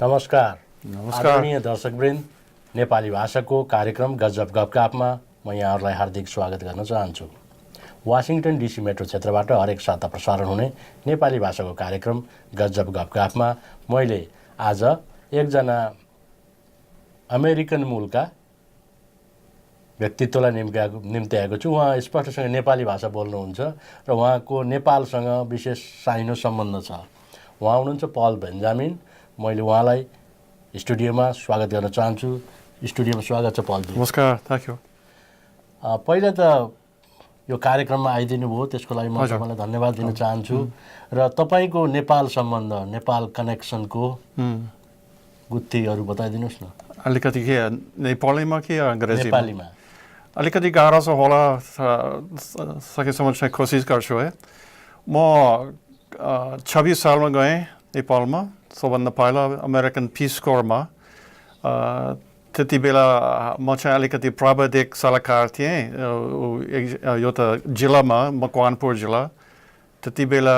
नमस्कार नमस्कार आदरणीय दर्शकवृन्द नेपाली भाषाको कार्यक्रम गजब गफ गाफमा म यहाँहरूलाई हार्दिक स्वागत गर्न चाहन्छु। वाशिंगटन डीसी मेट्रो क्षेत्रबाट हरेक साता प्रसारण हुने नेपाली भाषाको कार्यक्रम गजब गफ गाफमा मैले आज एकजना अमेरिकन मूलका व्यक्तित्वलाई निम्ति आएको छु। उहाँ स्पष्टसँग नेपाली भाषा बोल्नुहुन्छ र उहाँको नेपालसँग विशेष साइनो सम्बन्ध छ। उहाँ हुनुहुन्छ पल बेन्जामिन। मैले उहाँलाई स्टुडियोमा स्वागत गर्न चाहन्छु। स्टुडियोमा स्वागत छ पलजी। नमस्कार, थ्याङ्क यू। पहिला त यो कार्यक्रममा आइदिनु भयो, त्यसको लागि म तपाईँलाई धन्यवाद दिन चाहन्छु। र तपाईँको नेपाल सम्बन्ध, नेपाल कनेक्सनको गुत्थीहरू बताइदिनुहोस् न। अलिकति के नेपालीमा कि अङ्ग्रेजीमा? नेपालीमा। अलिकति गाह्रो छ होला, सकेसम्म चाहिँ कोसिस गर्छु है। म 26 सालमा गएँ नेपालमा। सबभन्दा पहिला अमेरिकन पिस कोरमा। त्यति बेला म चाहिँ अलिकति प्राविधिक सल्लाहकार थिएँ एउटा जिल्लामा, मकवानपुर जिल्ला। त्यति बेला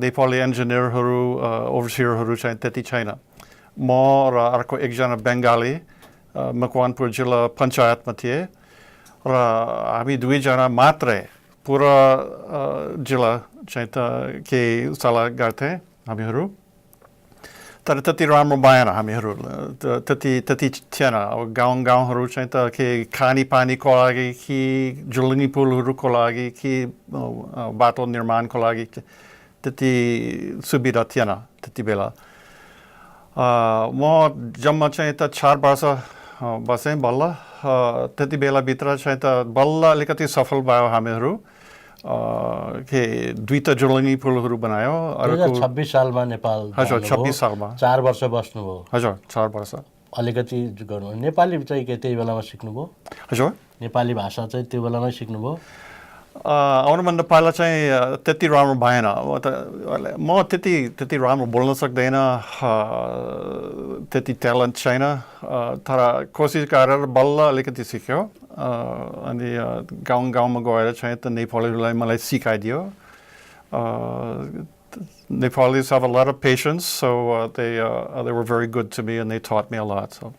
नेपाली इन्जिनियरहरू, ओभरसियरहरू चाहिँ त्यति छैन। म र अर्को एकजना बङ्गाली मकवानपुर जिल्ला पञ्चायतमा थिए र हामी दुईजना मात्रै पुरा जिल्ला चाहिँ के सल्लाह गर्थे हामीहरू। तर त्यति राम्रो भएन हामीहरू, त्यति थिएन। अब गाउँहरू चाहिँ त के खानेपानीको लागि कि जुलुङ्गी पुलहरूको लागि कि बाटो निर्माणको लागि त्यति सुविधा थिएन त्यति बेला। म जम्मा चाहिँ त 4 वर्ष बसेँ बल्ल। त्यति बेलाभित्र चाहिँ त बल्ल अलिकति सफल भयो हामीहरू। के 2 जुलुङ्गी पुलहरू बनायो। 2026 सालमा नेपाल। हजुर, 26 सालमा 4 वर्ष बस्नुभयो। हजुर, 4 वर्ष। अलिकति गर्नु। नेपाली चाहिँ के त्यही बेलामा सिक्नुभयो? हजुर, नेपाली भाषा चाहिँ त्यो बेलामै सिक्नुभयो? आउनुभन्दा पहिला चाहिँ त्यति राम्रो भएन। म त्यति राम्रो बोल्न सक्दैन, त्यति ट्यालेन्ट छैन। तर कोसिस गरेर बल्ल अलिकति सिक्यो। अनि गाउँमा गएर चाहिँ त नेपालीलाई मलाई सिकाइदियो। Nepalis have a lot of patience, so they were very good to me and they taught me a lot. So.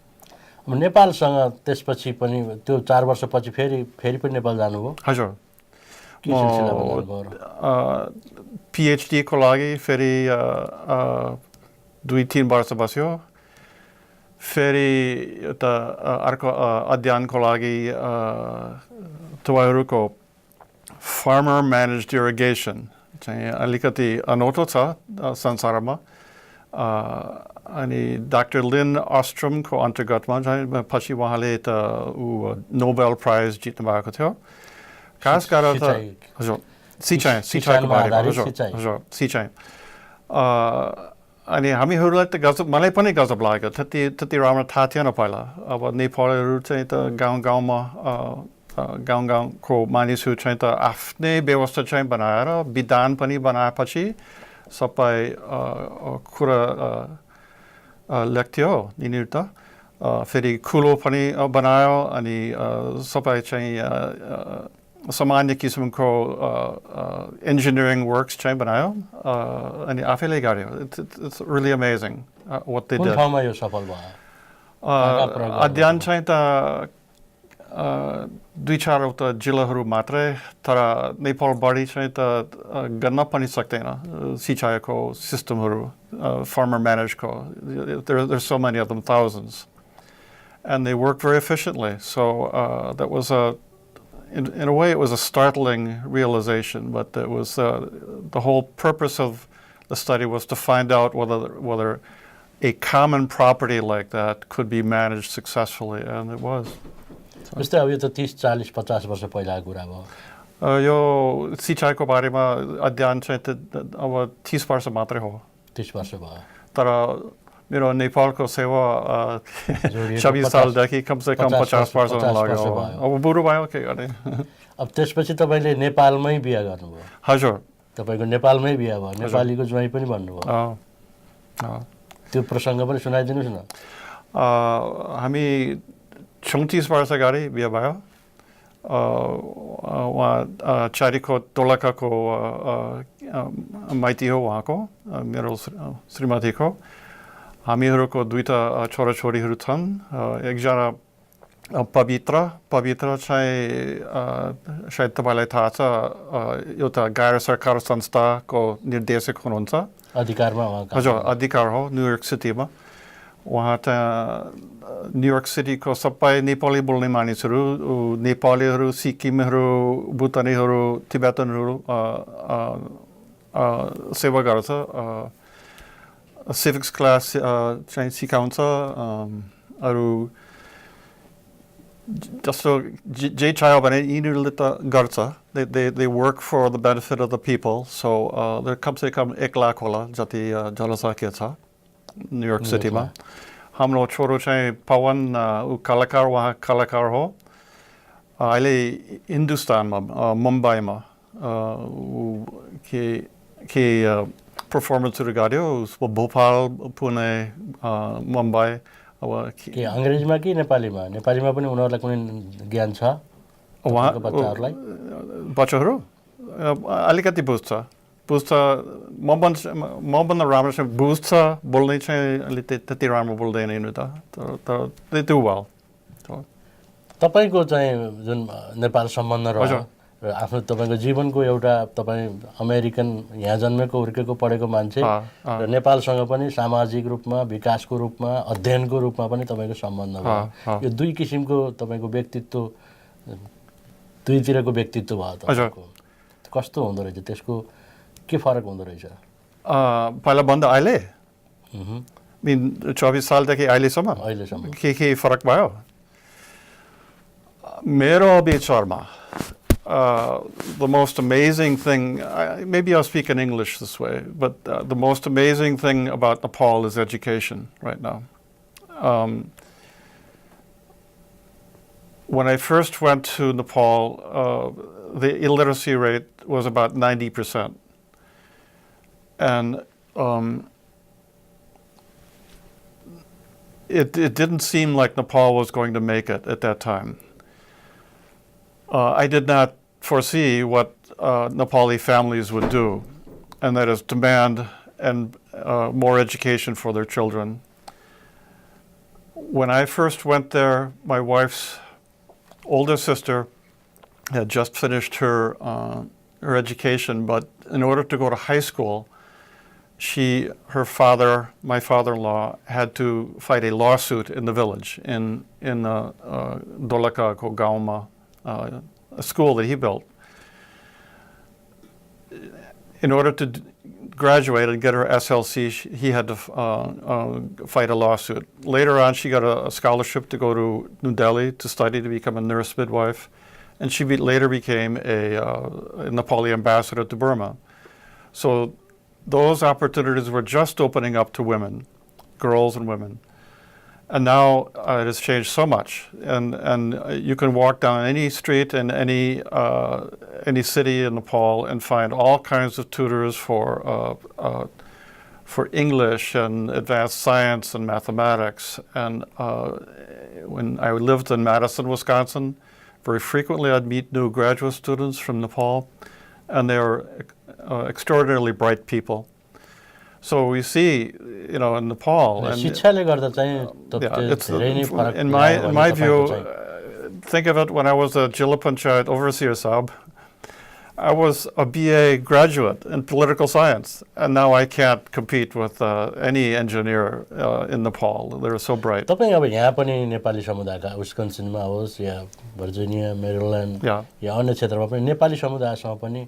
नेपालसँग त्यसपछि पनि त्यो 4 वर्षपछि फेरि पनि नेपाल जानुभयो? हजुर, PhD को लागि फेरि 2-3 वर्ष बस्यो। फेरि एउटा अर्को अध्ययनको लागि तपाईँहरूको फार्मर म्यानेज्ड इरिगेसन चाहिँ अलिकति अनौठो छ संसारमा। अनि डाक्टर लिन अस्ट्रमको अन्तर्गतमा चाहिँ पछि उहाँले त नोबेल प्राइज जित्नु भएको थियो। खास गरेर त हजुर सिँचाइको बारेमा। हजुर, सिँचाइ। अनि हामीहरूलाई त गजब, मलाई पनि गजब लाग्यो। त्यति राम्रो थाहा थिएन पहिला। अब नेपालीहरू चाहिँ त गाउँको मानिसहरू चाहिँ त आफ्नै व्यवस्था चाहिँ बनाएर विधान पनि बनाएपछि सबै कुरा लेख्थ्यो यिनीहरू त। फेरि खुलो पनि बनायो अनि सबै चाहिँ सामान्य किसिमको इन्जिनियरिङ वर्क्स चाहिँ बनायो अनि आफैले गर्यो। It's really amazing what they did. कुन ठाउँमा यो सफल भयो? अध्ययन चाहिँ त 2-4 वटा जिल्लाहरू मात्रै। तर नेपालभरि चाहिँ त गर्न पनि सक्दैन सिँचाइको सिस्टमहरू, farmer managedको। There's so many of them, thousands. And they work very efficiently. So that was in a way, it was a startling realization, but it was the whole purpose of the study was to find out whether a common property like that could be managed successfully, and it was. जस्तै अब यो त 30, 40, 50 वर्ष पहिलाको कुरा भयो। यो सिँचाइको बारेमा अध्ययन चाहिँ अब 30 वर्ष मात्रै हो। 30 वर्ष भयो। तर मेरो नेपालको सेवा 26 सालदेखि कमसेकम 50 वर्ष लाग्यो। अब बुढो भयो, के गर्ने। अब त्यसपछि तपाईँले नेपालमै बिहा गर्नुभयो? हजुर, तपाईँको नेपालमै बिहा भयो, नेपालीको ज्वाइँ पनि भन्नुभयो। त्यो प्रसङ्ग पनि सुनाइदिनुहोस् न। हामी 34 वर्ष अगाडि बिहा भयो। उहाँ चारीको दोलखाको माइती हो उहाँको, मेरो श्रीमतीको। हामीहरूको दुईटा छोराछोरीहरू छन् एकजना पवित्र चाहिँ सायद तपाईँलाई थाहा छ एउटा गैर सरकार संस्थाको निर्देशक हुनुहुन्छ अधिकारमा हजुर अधिकार हो न्युयोर्क सिटीमा उहाँ चाहिँ न्युयोर्क सिटीको सबै नेपाली बोल्ने मानिसहरू नेपालीहरू सिक्किमहरू भुटानीहरू तिब्बतनहरू सेवा गर्छ civics class चाहिँ सिकाउँछ अरू जस्तो जे चाह्यो भने यिनीहरूले त गर्छ they work for the benefit of the people so there कमसे कम 1 लाख होला जति जनसङ्ख्या छ न्युयोर्क सिटीमा हाम्रो छोरो चाहिँ पवन ऊ कलाकार वहाँ कलाकार हो अहिले हिन्दुस्तानमा मुम्बईमा के पर्फर्मेन्सहरू गर्यो उसको भोपाल पुणे मुम्बई अब के अङ्ग्रेजीमा कि नेपालीमा नेपालीमा पनि उनीहरूलाई कुनै ज्ञान छ उहाँ बच्चाहरूलाई बच्चाहरू अलिकति बुझ्छ मभन्दा राम्रोसँग बुझ्छ बोल्ने चाहिँ अलिक त्यति राम्रो बोल्दैन यिनीहरू तर they do well तपाईँको चाहिँ जुन नेपाल सम्बन्ध रह्यो र आफ्नो तपाईँको जीवनको एउटा तपाईँ अमेरिकन यहाँ जन्मेको हुर्केको पढेको मान्छे र नेपालसँग पनि सामाजिक रूपमा विकासको रूपमा अध्ययनको रूपमा पनि तपाईँको सम्बन्ध भयो यो दुई किसिमको तपाईँको व्यक्तित्व दुईतिरको व्यक्तित्व भयो तपाईँको कस्तो हुँदो रहेछ त्यसको के फरक हुँदो रहेछ पहिला भन्दा अहिले 24 सालदेखि अहिलेसम्म के फरक भयो मेरो विचारमा the most amazing thing, maybe I'll speak in English this way, but the most amazing thing about Nepal is education right now. When I first went to Nepal, the illiteracy rate was about 90%. And it didn't seem like Nepal was going to make it at that time. I did not foresee what Nepali families would do, and that is demand and more education for their children. When I first went there, my wife's older sister had just finished her education, but in order to go to high school, her father, my father-in-law, had to fight a lawsuit in the village in Dolaka ko Gauma, a school that he built. In order to graduate and get her SLC, he had to fight a lawsuit. Later on, she got a scholarship to go to New Delhi to study to become a nurse midwife, and she later became a Nepali ambassador to Burma. So those opportunities were just opening up to women, girls and women. And now it has changed so much, and you can walk down any street in any city in Nepal and find all kinds of tutors for English and advanced science and mathematics. And when I lived in Madison, Wisconsin, very frequently I'd meet new graduate students from Nepal, and they were extraordinarily bright people. So we see, in Nepal, and in my view, think of it. When I was a Jilla Panchayat overseer sahib, I was a BA graduate in political science, and now I can't compete with any engineer in Nepal. They're so bright. तपाईं अब यहाँ पनि नेपाली समुदायका विस्कन्सिनमा होस् या Virginia, Maryland या अन्य क्षेत्रमा पनि नेपाली समुदायसँग पनि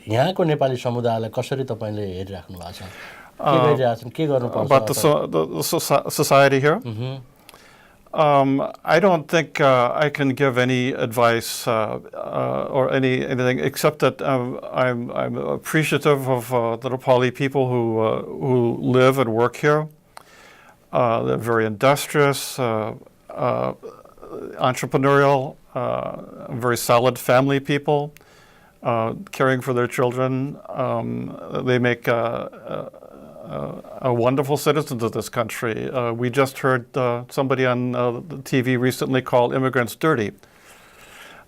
यहाँको नेपाली समुदायलाई कसरी तपाईले हेरिराख्नु भएको छ के गरिरहेछन् के गर्नुपर्छ about the society here I don't think I can give any advice or anything except that I'm appreciative of the Nepali people who live and work here. They're very industrious, entrepreneurial, very solid family people. Caring for their children. They make wonderful citizens of this country. We just heard somebody on the TV recently call immigrants dirty.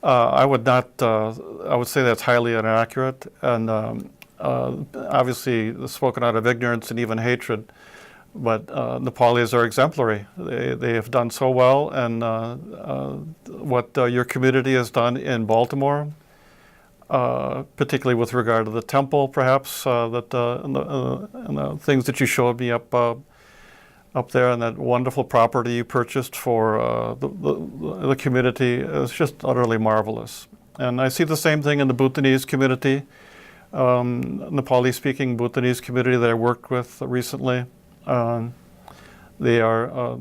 I would say that's highly inaccurate and obviously spoken out of ignorance and even hatred. But Nepalis are exemplary. They have done so well, and what your community has done in Baltimore, particularly with regard to the temple, perhaps and the things that you showed me up there, and that wonderful property you purchased for the community is just utterly marvelous. And I see the same thing in the Bhutanese community, Nepali-speaking Bhutanese community that I worked with recently. They are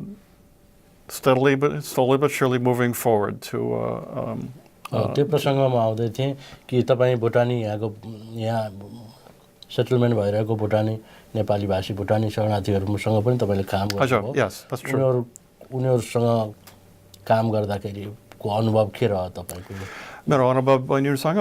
slowly but surely moving forward to. त्यो प्रसङ्गमा आउँदै थिएँ कि तपाईँ भुटानी यहाँ settlement भइरहेको भुटानी नेपाली भाषी भुटानी शरणार्थीहरूसँग पनि तपाईँले काम गर्नुभयो उनीहरूसँग काम गर्दाखेरिको अनुभव के रह्यो तपाईँको मेरो अनुभव बहिनीहरूसँग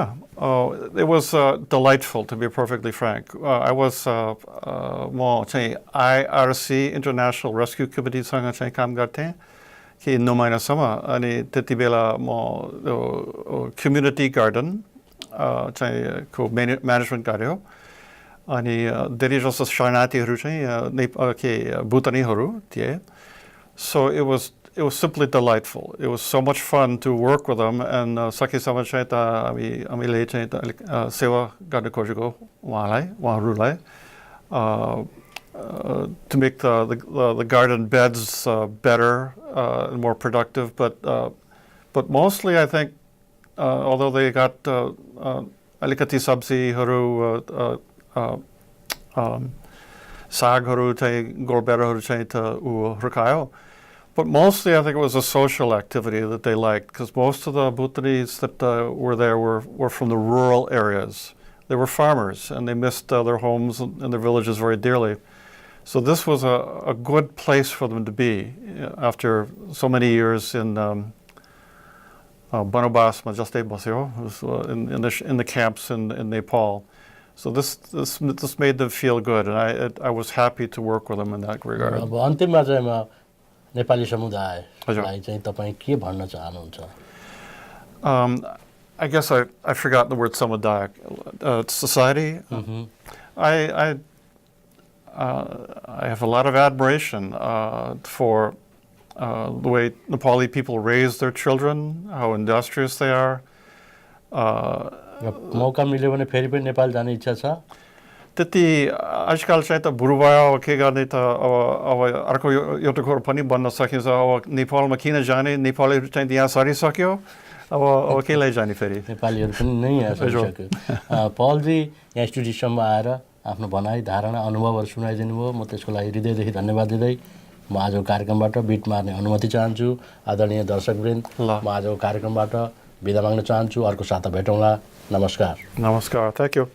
it was delightful, to be perfectly frank. I was म चाहिँ IRC International Rescue Committee सँग चाहिँ काम गर्थेँ कि 9 महिनासम्म अनि त्यति बेला म कम्युनिटी गार्डन चाहिँ को म्यानेजमेन्ट गर्यो अनि धेरै जस्तो शरणार्थीहरू चाहिँ भुटानीहरू थिए. So it was simply delightful. It was so much fun to work with them, and सकेसम्म चाहिँ त हामीले चाहिँ सेवा गर्न खोजेको उहाँहरूलाई to make the garden beds better and more productive, but mostly I think although they got alikati sabziहरू सागहरू चाहिँ गोलबेराहरू चाहिँ त हुर्कायो. But mostly I think it was a social activity that they liked, because most of the Bhutanese that were there were from the rural areas. They were farmers, and they missed their homes and their villages very dearly. So this was a good place for them to be after so many years in Banobas, Majaste Basio, in the camps in Nepal. So this made them feel good, and I was happy to work with them in that regard. अब अन्तिममा चाहिँ म नेपाली समुदायलाई चाहिँ तपाईँ के भन्न चाहनुहुन्छ? I guess I forgot the word samudayak. Society. Mm-hmm. I have a lot of admiration for the way Nepali people raise their children, how industrious they are. मौका मिल्यो भने फेरि पनि नेपाल जाने इच्छा छ? त्यति आजकल चाहिँ त बुढो भयो के गर्ने त अब अर्को एउटा कुरो पनि भन्न सकिन्छ. अब नेपालमा किन जाने, नेपालीहरू चाहिँ यहाँ सरिसक्यो, अब केलाई जाने फेरि. नेपालीहरू पनि नै यहाँ सरिसक्यो. पलजी यहाँ स्टुडियोसम्म आएर आफ्नो भनाइ धारणा अनुभवहरू सुनाइदिनु भयो. म त्यसको लागि हृदयदेखि धन्यवाद दिँदै म आजको कार्यक्रमबाट बिट मार्ने अनुमति चाहन्छु. आदरणीय दर्शकवृन्द, म आजको कार्यक्रमबाट बिदा माग्न चाहन्छु. अर्को साता भेटौँला. नमस्कार. Namaskar. Thank you.